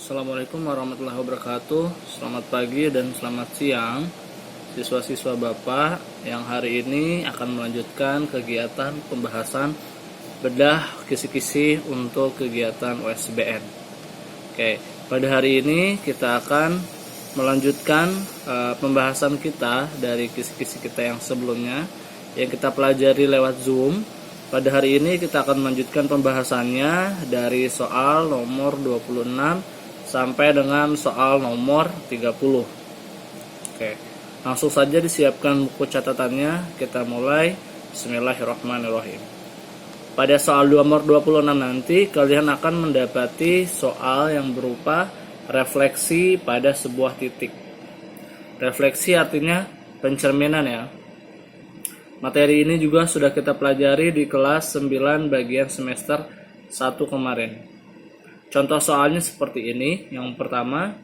Assalamualaikum warahmatullahi wabarakatuh. Selamat pagi dan selamat siang siswa-siswa Bapak yang hari ini akan melanjutkan kegiatan pembahasan bedah kisi-kisi untuk kegiatan USBN. Oke, pada hari ini kita akan melanjutkan pembahasan kita dari kisi-kisi kita yang sebelumnya yang kita pelajari lewat Zoom. Pada hari ini kita akan melanjutkan pembahasannya dari soal nomor 26 sampai dengan soal nomor 30. Oke, langsung saja disiapkan buku catatannya. Kita mulai. Bismillahirrahmanirrahim. Pada soal nomor 26 nanti kalian akan mendapati soal yang berupa refleksi pada sebuah titik. Refleksi artinya pencerminan ya. Materi ini juga sudah kita pelajari di kelas 9 bagian semester 1 kemarin. Contoh soalnya seperti ini. Yang pertama,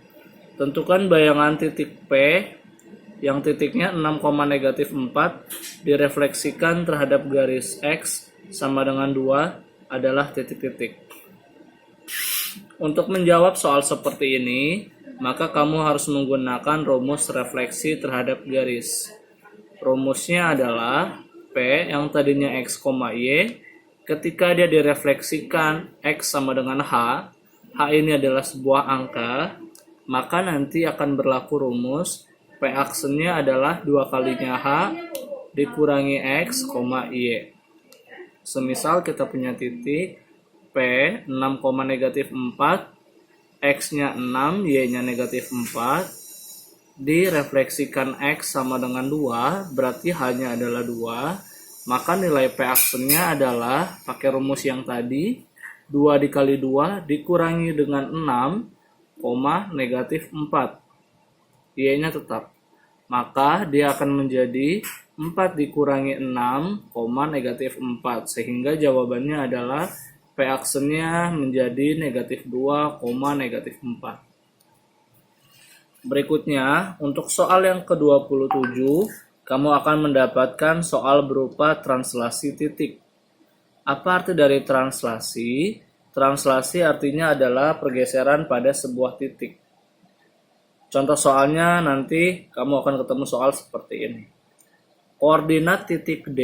tentukan bayangan titik P yang titiknya 6,-4 direfleksikan terhadap garis X sama dengan 2 adalah titik-titik. Untuk menjawab soal seperti ini, maka kamu harus menggunakan rumus refleksi terhadap garis. Rumusnya adalah P yang tadinya X, Y, ketika dia direfleksikan X sama dengan H ini adalah sebuah angka, maka nanti akan berlaku rumus P aksennya adalah 2 kalinya H dikurangi X, Y. Semisal kita punya titik P 6,-4, X-nya 6, Y-nya -4, direfleksikan X sama dengan 2, berarti H-nya adalah 2, maka nilai P aksennya adalah pakai rumus yang tadi, 2 dikali 2 dikurangi dengan 6,-4, Y-nya tetap, maka dia akan menjadi 4 dikurangi 6,-4, sehingga jawabannya adalah P aksennya menjadi -2,-4. Berikutnya, untuk soal yang ke-27, kamu akan mendapatkan soal berupa translasi titik. Apa arti dari translasi? Translasi artinya adalah pergeseran pada sebuah titik. Contoh soalnya nanti kamu akan ketemu soal seperti ini. Koordinat titik D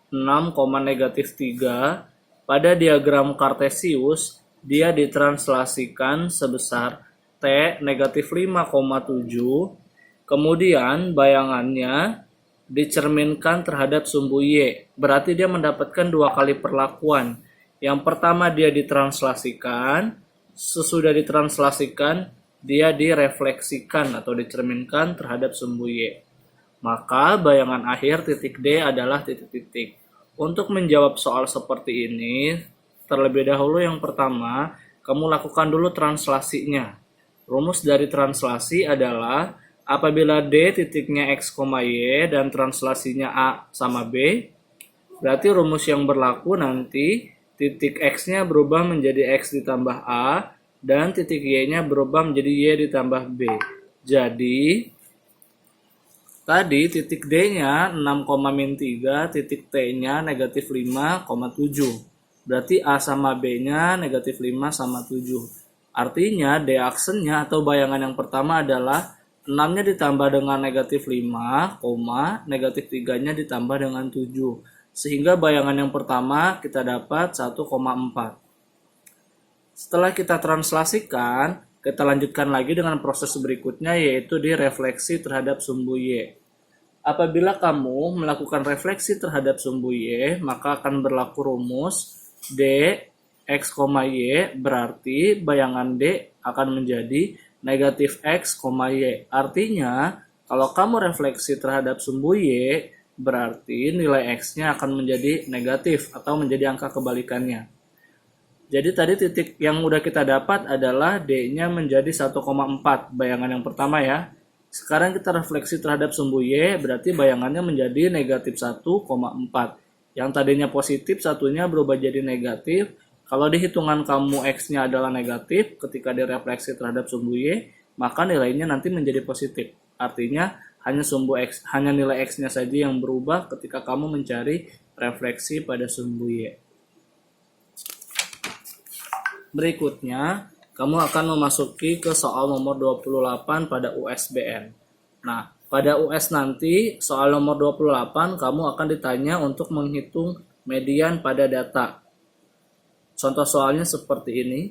6,-3 pada diagram Kartesius dia ditranslasikan sebesar T -5,7, kemudian bayangannya dicerminkan terhadap sumbu Y. Berarti dia mendapatkan 2 kali perlakuan. Yang pertama dia ditranslasikan, sesudah ditranslasikan dia direfleksikan atau dicerminkan terhadap sumbu Y. Maka bayangan akhir titik D adalah titik-titik. Untuk menjawab soal seperti ini, terlebih dahulu yang pertama, kamu lakukan dulu translasinya. Rumus dari translasi adalah apabila D titiknya X, Y dan translasinya A sama B, berarti rumus yang berlaku nanti titik X-nya berubah menjadi X ditambah A dan titik Y-nya berubah menjadi Y ditambah B. Jadi, tadi titik D-nya 6,-3, titik T-nya -5,7. Berarti A sama B-nya -5 sama 7. Artinya D aksennya atau bayangan yang pertama adalah 6-nya ditambah dengan -5, -3-nya ditambah dengan 7. Sehingga bayangan yang pertama kita dapat 1,4. Setelah kita translasikan, kita lanjutkan lagi dengan proses berikutnya yaitu direfleksi terhadap sumbu Y. Apabila kamu melakukan refleksi terhadap sumbu Y, maka akan berlaku rumus D X, Y, berarti bayangan D akan menjadi -X, Y. Artinya, kalau kamu refleksi terhadap sumbu Y, berarti nilai X-nya akan menjadi negatif atau menjadi angka kebalikannya. Jadi tadi titik yang udah kita dapat adalah D-nya menjadi 1,4, bayangan yang pertama ya. Sekarang kita refleksi terhadap sumbu Y, berarti bayangannya menjadi -1,4. Yang tadinya positif, satunya berubah jadi negatif. Kalau di hitungan kamu X-nya adalah negatif, ketika direfleksi terhadap sumbu Y, maka nilainya nanti menjadi positif. Artinya hanya nilai X-nya saja yang berubah ketika kamu mencari refleksi pada sumbu Y. Berikutnya, kamu akan memasuki ke soal nomor 28 pada USBN. Nah, pada US nanti soal nomor 28 kamu akan ditanya untuk menghitung median pada data. Contoh soalnya seperti ini.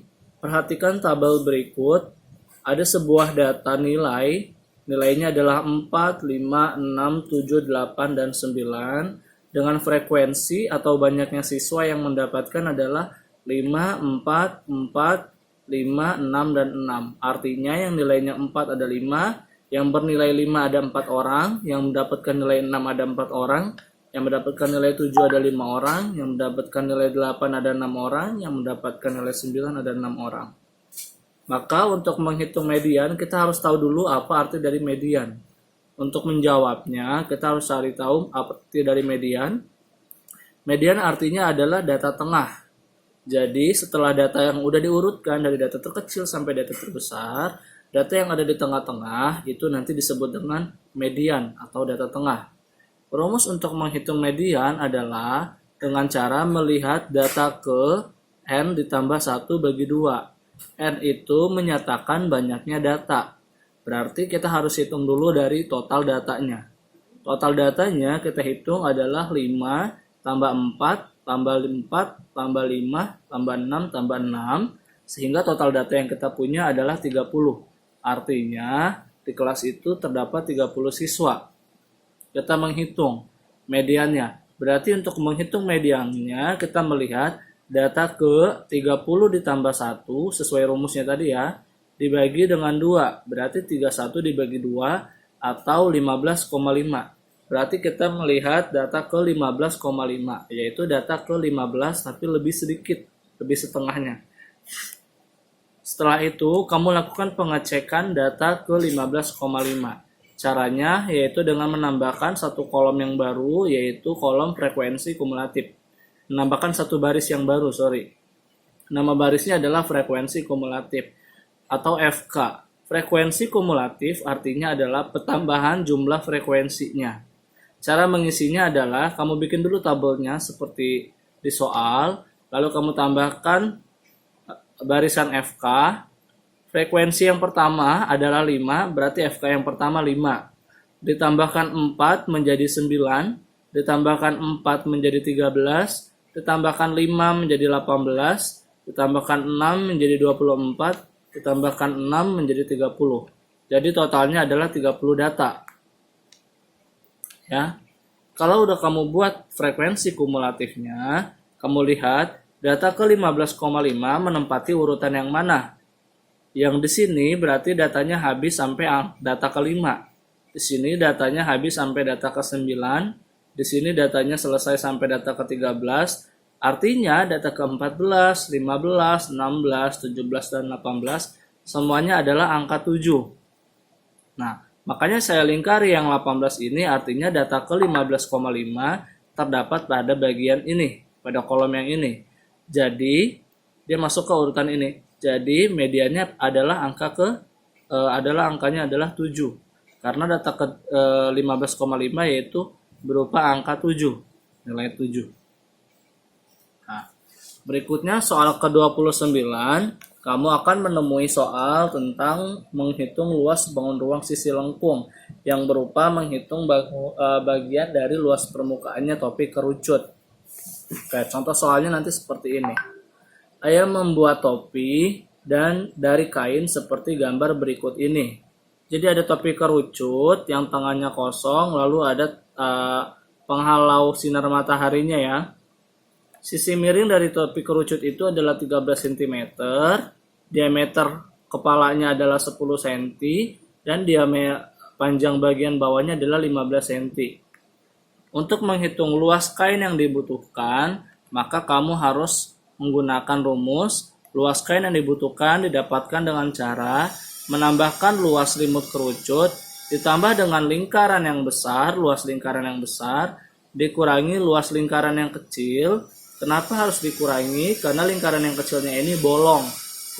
Perhatikan tabel berikut. Ada sebuah data nilainya adalah 4, 5, 6, 7, 8, dan 9. Dengan frekuensi atau banyaknya siswa yang mendapatkan adalah 5, 4, 4, 5, 6, dan 6. Artinya yang nilainya 4 ada 5, yang bernilai 5 ada 4 orang, yang mendapatkan nilai 6 ada 4 orang, yang mendapatkan nilai 7 ada 5 orang, yang mendapatkan nilai 8 ada 6 orang, yang mendapatkan nilai 9 ada 6 orang. Maka untuk menghitung median, kita harus tahu dulu apa arti dari median. Untuk menjawabnya, kita harus cari tahu apa arti dari median. Median artinya adalah data tengah. Jadi setelah data yang udah diurutkan dari data terkecil sampai data terbesar, data yang ada di tengah-tengah itu nanti disebut dengan median atau data tengah. Rumus untuk menghitung median adalah dengan cara melihat data ke N ditambah 1 bagi 2. N itu menyatakan banyaknya data. Berarti kita harus hitung dulu dari total datanya. Total datanya kita hitung adalah 5 tambah 4 tambah 4 tambah 5 tambah 6 tambah 6. Sehingga total data yang kita punya adalah 30. Artinya di kelas itu terdapat 30 siswa. Kita menghitung mediannya. Berarti untuk menghitung mediannya kita melihat data ke 30 ditambah 1 sesuai rumusnya tadi ya, dibagi dengan 2. Berarti 31 dibagi 2 atau 15,5. Berarti kita melihat data ke 15,5, yaitu data ke 15 tapi lebih sedikit, lebih setengahnya. Setelah itu kamu lakukan pengecekan data ke 15,5. Caranya yaitu dengan menambahkan satu kolom yang baru, yaitu kolom frekuensi kumulatif. Menambahkan satu baris yang baru, Nama barisnya adalah frekuensi kumulatif atau FK. Frekuensi kumulatif artinya adalah pertambahan jumlah frekuensinya. Cara mengisinya adalah kamu bikin dulu tabelnya seperti di soal, lalu kamu tambahkan barisan FK. Frekuensi yang pertama adalah 5, berarti FK yang pertama 5. Ditambahkan 4 menjadi 9, ditambahkan 4 menjadi 13, ditambahkan 5 menjadi 18, ditambahkan 6 menjadi 24, ditambahkan 6 menjadi 30. Jadi totalnya adalah 30 data. Ya. Kalau udah kamu buat frekuensi kumulatifnya, kamu lihat data ke 15,5 menempati urutan yang mana? Yang di sini berarti datanya habis sampai data ke-5. Di sini datanya habis sampai data ke-9. Di sini datanya selesai sampai data ke-13. Artinya data ke-14, 15, 16, 17, dan 18 semuanya adalah angka 7. Nah, makanya saya lingkari yang 18 ini artinya data ke-15,5 terdapat pada bagian ini, pada kolom yang ini. Jadi, dia masuk ke urutan ini. Jadi mediannya adalah angkanya adalah 7. Karena data ke 15,5 yaitu berupa angka 7, nilai 7. Nah, berikutnya soal ke-29, kamu akan menemui soal tentang menghitung luas bangun ruang sisi lengkung yang berupa menghitung bagian dari luas permukaannya topi kerucut. Oke, contoh soalnya nanti seperti ini. Ayah membuat topi dan dari kain seperti gambar berikut ini. Jadi ada topi kerucut yang tangannya kosong, lalu ada penghalau sinar mataharinya ya. Sisi miring dari topi kerucut itu adalah 13 cm, diameter kepalanya adalah 10 cm, dan diameter panjang bagian bawahnya adalah 15 cm. Untuk menghitung luas kain yang dibutuhkan, maka kamu harus menggunakan rumus. Luas kain yang dibutuhkan didapatkan dengan cara menambahkan luas limut kerucut ditambah dengan lingkaran yang besar, luas lingkaran yang besar, dikurangi luas lingkaran yang kecil. Kenapa harus dikurangi? Karena lingkaran yang kecilnya ini bolong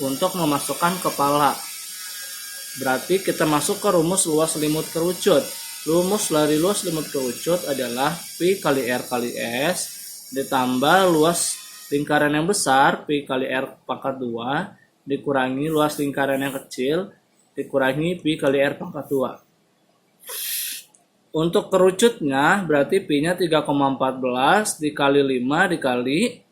untuk memasukkan kepala. Berarti kita masuk ke rumus luas limut kerucut. Rumus dari luas limut kerucut adalah Pi kali R kali S ditambah luas lingkaran yang besar Pi kali R pangkat 2 dikurangi luas lingkaran yang kecil dikurangi pi kali R pangkat 2. Untuk kerucutnya berarti pi-nya 3,14 dikali 5 dikali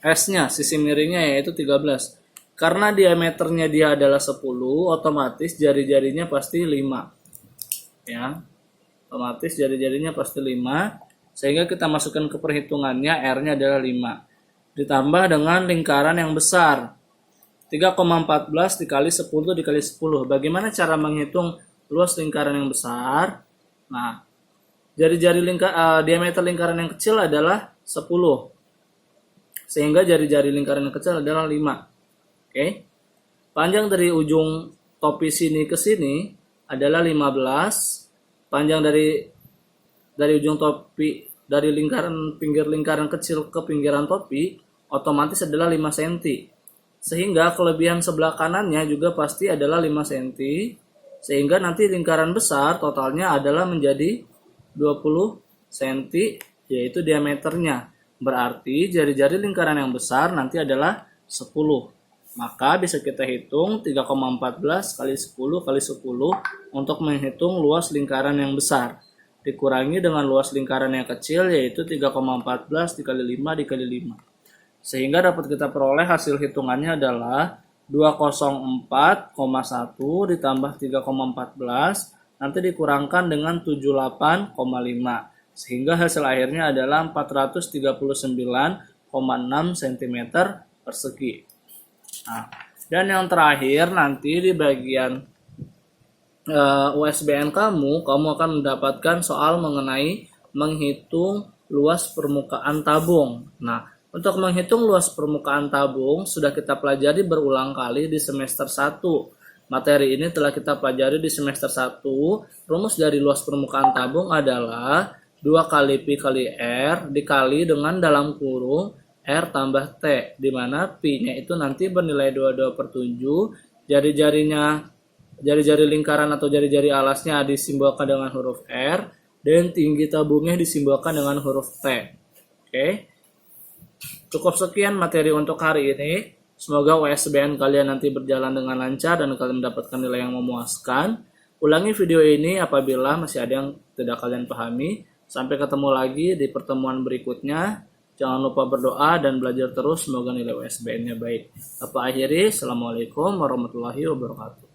S-nya, sisi miringnya yaitu 13. Karena diameternya dia adalah 10, otomatis jari-jarinya pasti 5. Ya. Otomatis jari-jarinya pasti 5. Sehingga kita masukkan ke perhitungannya R-nya adalah 5. Ditambah dengan lingkaran yang besar. 3,14 dikali 10 dikali 10. Bagaimana cara menghitung luas lingkaran yang besar? Nah, jari-jari diameter lingkaran yang kecil adalah 10. Sehingga jari-jari lingkaran yang kecil adalah 5. Oke. Panjang dari ujung topi sini ke sini adalah 15. Panjang dari ujung topi dari pinggir lingkaran kecil ke pinggiran topi otomatis adalah 5 cm. Sehingga kelebihan sebelah kanannya juga pasti adalah 5 cm. Sehingga nanti lingkaran besar totalnya adalah menjadi 20 cm yaitu diameternya. Berarti jari-jari lingkaran yang besar nanti adalah 10. Maka bisa kita hitung 3,14 kali 10 kali 10 untuk menghitung luas lingkaran yang besar. Dikurangi dengan luas lingkaran yang kecil yaitu 3,14 dikali 5 dikali 5. Sehingga dapat kita peroleh hasil hitungannya adalah 204,1 ditambah 3,14 nanti dikurangkan dengan 78,5. Sehingga hasil akhirnya adalah 439,6 cm persegi. Nah, dan yang terakhir nanti di bagian USBN kamu akan mendapatkan soal mengenai menghitung luas permukaan tabung. Nah, untuk menghitung luas permukaan tabung sudah kita pelajari berulang kali di semester 1. Materi ini telah kita pelajari di semester 1. Rumus dari luas permukaan tabung adalah 2 kali pi kali R dikali dengan dalam kurung R tambah T, di mana pi-nya itu nanti bernilai 22/7, jari-jari lingkaran atau jari-jari alasnya disimbolkan dengan huruf R, dan tinggi tabungnya disimbolkan dengan huruf T. Oke. Cukup sekian materi untuk hari ini. Semoga USBN kalian nanti berjalan dengan lancar dan kalian mendapatkan nilai yang memuaskan. Ulangi video ini apabila masih ada yang tidak kalian pahami. Sampai ketemu lagi di pertemuan berikutnya. Jangan lupa berdoa dan belajar terus. Semoga nilai USBN-nya baik. Apa akhiri? Assalamualaikum warahmatullahi wabarakatuh.